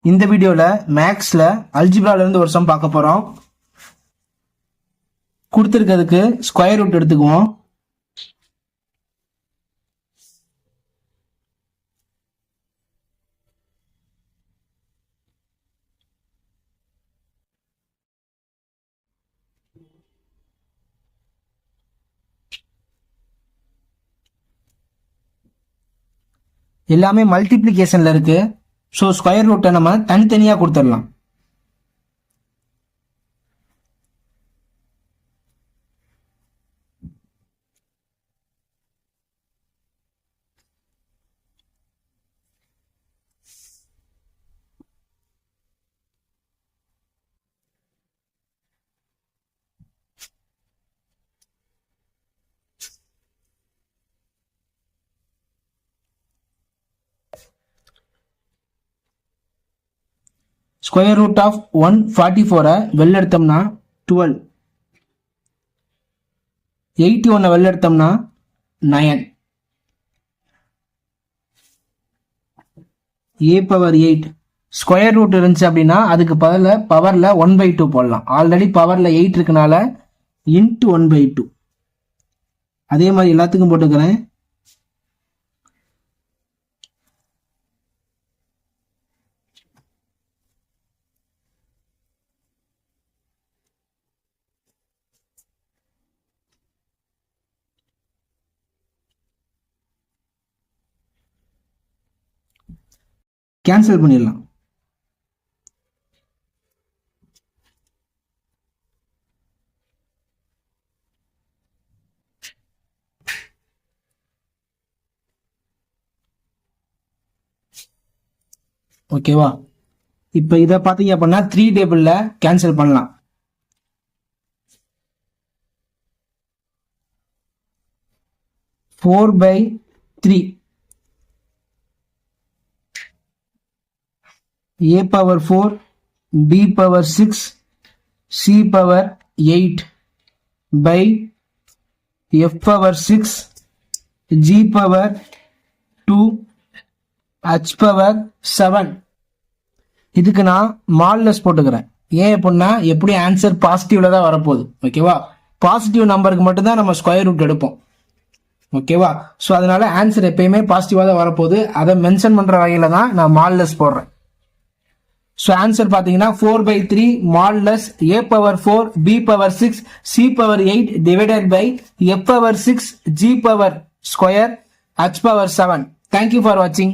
இந்த வீடியோல மேக்ஸ்ல அல்ஜிப்ரால இருந்து ஒரு சம் பார்க்க போறோம். கொடுத்திருக்கிறதுக்கு ஸ்கொயர் ரூட் எடுத்துக்குவோம். எல்லாமே மல்டிப்ளிகேஷன்ல இருக்கு. ஸோ ஸ்கொயர் ரூட்டை நம்ம தனித்தனியாக கொடுத்துடலாம். ஸ்கொயர் ரூட் ஆஃப் 144 வெளில எடுத்தோம்னா 12, 81 வெளில எடுத்தோம்னா 9, a பவர் 8. ஸ்கொயர் ரூட் இருந்துச்சு அப்படின்னா அதுக்கு பவர்ல 1/2 போடலாம். ஆல்ரெடி பவர்ல 8 இருக்கனால இன்ட்டு 1/2. அதே மாதிரி எல்லாத்துக்கும் போட்டுக்கிறேன். கேன்சல் பண்ணிடலாம். ஓகேவா? இப்ப இதை பாத்தீங்க அப்படின்னா 3 டேபிள்ல கேன்சல் பண்ணலாம். Four by 3 a power 4, b power 6, c power 8 by f power 6, g power 2, h power 7. இதுக்கு நான் மாடுலஸ் போட்டுக்கிறேன். ஏன் அப்படின்னா எப்படி ஆன்சர் பாசிட்டிவ்ல தான் வரப்போகுது. ஓகேவா? பாசிட்டிவ் நம்பருக்கு மட்டும்தான் நம்ம ஸ்கொயர் ரூட் எடுப்போம். ஓகேவா? ஸோ அதனால ஆன்சர் எப்பயுமே பாசிட்டிவா தான் வரப்போகுது. அதை மென்ஷன் பண்ற வகையில தான் நான் மாடுலஸ் போடுறேன். ஸோ ஆன்சர் பார்த்தீங்கன்னா 4/3 modulus a power 4, b power 6, c power 8 divided by f power 6, g power square, h power 7. Thank you for வாட்சிங்.